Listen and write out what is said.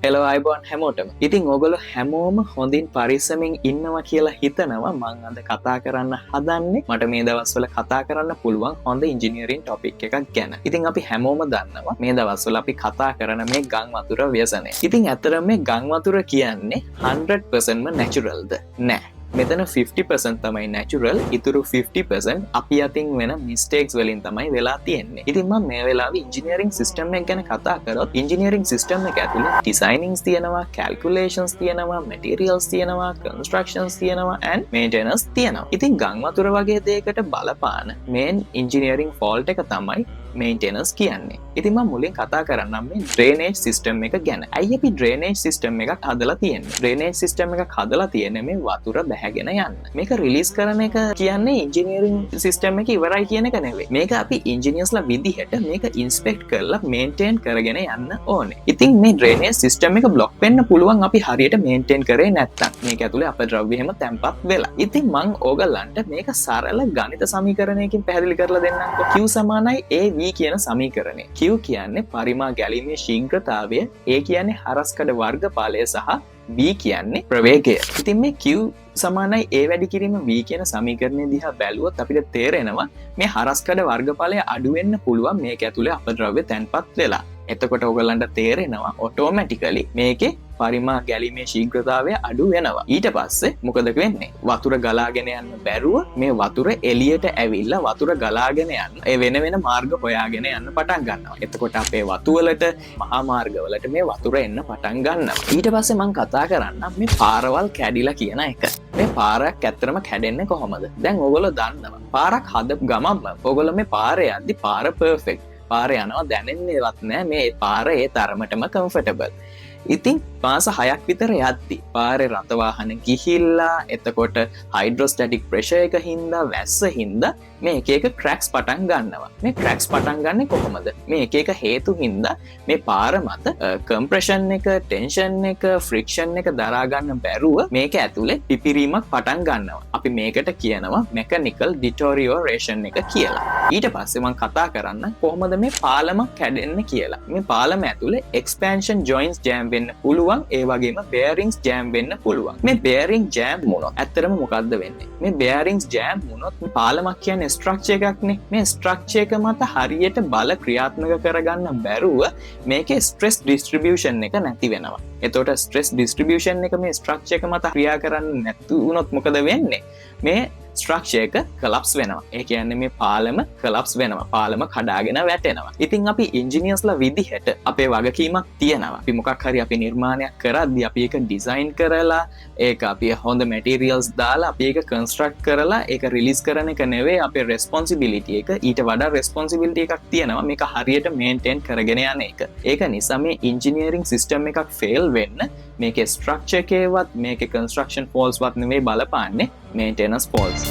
Hello අයිබෝන් හැමෝටම. ඉතින් ඔයගොල්ලෝ හැමෝම හොඳින් පරිස්සමින් ඉන්නවා කියලා හිතනවා. මම අද කතා කරන්න හදන්නේ මට මේ දවස්වල කතා කරන්න පුළුවන් හොඳ ඉංජිනේරින් ටොපික් එකක් ගැන. ඉතින් අපි හැමෝම දන්නවා මේ දවස්වල අපි කතා කරන මේ ගං වතුර ව්‍යසනය. ඉතින් ඇත්තටම මේ ගං වතුර කියන්නේ 100%ම නැචරල්ද? නෑ. මෙතන 50% තමයි නැචරල්, ඉතුරු 50% අපි අතින් වෙන මිස්ටේක්ස් වලින් තමයි වෙලා තියෙන්නේ. ඉතින් මම මේ වෙලාවේ ඉංජිනේරින් සිස්ටම් එක ගැන කතා කරොත් ඉංජිනේරින් සිස්ටම් එක ඇතුලේ ඩිසයිනින්ග්ස් තියෙනවා, කැල්කියුලේෂන්ස් තියෙනවා, මැටීරියල්ස් තියෙනවා, කන්ස්ට්‍රක්ෂන්ස් තියෙනවා and මේන්ටෙනන්ස් තියෙනවා. ඉතින් ගං වතුර වගේ දෙයකට බලපාන මේන් ඉංජිනේරින් ෆෝල්ට් එක තමයි මේන්ටෙනන්ස් කියන්නේ. ඉතින් මම මුලින් කතා කරන්නම් මේ ඩ්‍රේනේජ් සිස්ටම් එක ගැන. ඇයි අපි ඩ්‍රේනේජ් සිස්ටම් එකක් හදලා තියෙන්නේ? ඩ්‍රේනේජ් සිස්ටම් එකක් හදලා තියෙන්නේ මේ වතුර බැහැගෙන යන්න. මේක රිලීස් කරන එක කියන්නේ ඉංජිනේරින් සිස්ටම් එක ඉවරයි කියන එක නෙවෙයි. මේක අපි ඉංජිනියර්ස්ලා විදිහට මේක ඉන්ස්පෙක්ට් කරලා මේන්ටේන් කරගෙන යන්න ඕනේ. ඉතින් මේ ඩ්‍රේනේජ් සිස්ටම් එක બ્લોක් වෙන්න පුළුවන් අපි හරියට මේන්ටේන් කරේ නැත්තම්. මේක ඇතුලේ අපද්‍රව්‍ය හැම තැම්පත් වෙලා. ඉතින් මම ඕගලන්ට මේක සරල ගණිත සමීකරණයකින් පැහැදිලි කරලා දෙන්නම්කෝ. Q සමානයි AV කියන සමීකරණය. Q කියන්නේ පරිමා ගැලීමේ ශීඝ්‍රතාවය, A කියන්නේ හරස්කඩ වර්ගඵලය සහ V කියන්නේ ප්‍රවේගය. ඉතින් මේ Q සමානයි A වැඩි කිරීම V කියන සමීකරණය දිහා බැලුවොත් අපිට තේරෙනවා මේ හරස්කඩ වර්ගඵලය අඩු වෙන්න පුළුවන් මේක ඇතුලේ අපද්‍රව්‍ය තැන්පත් වෙලා. එතකොට ඔයගලන්ට තේරෙනවා ඔටෝමැටිකලි මේකේ පරිමා ගැලීමේ ශීඝ්‍රතාවය අඩු වෙනවා. ඊට පස්සේ මොකද වෙන්නේ? වතුර ගලාගෙන යන්න බැරුව මේ වතුර එළියට ඇවිල්ලා වතුර ගලාගෙන යන්න ඒ වෙන වෙන මාර්ග හොයාගෙන යන්න පටන් ගන්නවා. එතකොට අපේ වතුවලට මහා මාර්ගවලට මේ වතුර එන්න පටන් ගන්නවා. ඊට පස්සේ මම කතා කරන්නම් මේ පාරවල් කැඩිලා කියන එක. මේ පාරක් ඇත්තටම කැඩෙන්නේ කොහොමද? දැන් ඔයගොල්ලෝ දන්නවා. පාරක් හදපු ගමන්ම ඔයගොල්ලෝ මේ පාරේ යද්දි පාර පර්ෆෙක්ට්. පාරේ යනවා දැනෙන්නේවත් නෑ. මේ පාර ඒ තරමටම කම්ෆර්ටබල්. ඉතින් මාස 6ක් විතර යද්දි පාරේ රථවාහන ගිහිල්ලා එතකොට හයිඩ්‍රෝස්ටැටික් ප්‍රෙෂර් එක හින්දා වැස්ස හින්දා මේ එක එක ක්‍රැක්ස් පටන් ගන්නවා. මේ ක්‍රැක්ස් පටන් ගන්නේ කොහොමද? මේ එක එක හේතු හින්දා මේ පාර මත කම්ප්‍රෙෂන් එක, ටෙන්ෂන් එක, ෆ්‍රික්ෂන් එක දරා ගන්න බැරුව මේක ඇතුලේ පිපිරීමක් පටන් ගන්නවා. අපි මේකට කියනවා මෙකැනිකල් ඩිටෝරියෝරේෂන් එක කියලා. ඊට පස්සේ මම කතා කරන්න කොහොමද මේ පාලම කැඩෙන්නේ කියලා. මේ පාලම ඇතුලේ එක්ස්පැන්ෂන් ජොයින්ට්ස් ජෑම් වෙන්න පුළුවන්. ඒ වගේම බෙයරින්ග්ස් ජෑම් වෙන්න පුළුවන්. මේ බෙයරින්ග් ජෑම් වුණොත් ඇත්තටම මොකද්ද වෙන්නේ? මේ බෙයරින්ග්ස් ජෑම් වුණොත් පාලමක් කියන්නේ ස්ට්‍රක්චර් එකක්නේ. මේ ස්ට්‍රක්චර් එක මත හරියට බල ක්‍රියාත්මක කරගන්න බැරුව මේකේ ස්ට්‍රෙස් ඩිස්ට්‍රිබියුෂන් එක නැති වෙනවා. එතකොට ස්ට්‍රෙස් ඩිස්ට්‍රිබියුෂන් එක මේ ස්ට්‍රක්චර් එක මත ක්‍රියා කරන්නේ නැතු වුණොත් මොකද වෙන්නේ? මේ ස්ට්‍රක්චර් එක කලප්ස් වෙනවා. ඒ කියන්නේ මේ පාලම කලප්ස් වෙනවා. පාලම කඩාගෙන වැටෙනවා. ඉතින් අපි ඉංජිනියර්ස්ලා විදිහට අපේ වගකීමක් තියෙනවා. අපි මොකක් හරි අපි නිර්මාණයක් කරද්දී අපි ඒක ඩිසයින් කරලා ඒක අපි හොඳ මැටීරියල්ස් දාලා අපි ඒක කන්ස්ට්‍රක්ට් කරලා ඒක රිලීස් කරන එක නෙවෙයි අපේ රෙස්පොන්සිබිලිටි එක. ඊට වඩා රෙස්පොන්සිබිලිටි එකක් තියෙනවා මේක හරියට මේන්ටේන් කරගෙන යන එක. ඒක නිසා මේ ඉංජිනේරින් සිස්ටම් එකක් ෆේල් වෙන්න මේකේ ස්ට්‍රක්චර් එකේවත් මේකේ කන්ස්ට්‍රක්ෂන් ෆෝල්ස් වත් නෙවෙයි බලපාන්නේ මේන්ටෙනන්ස් ෆෝල්ස්.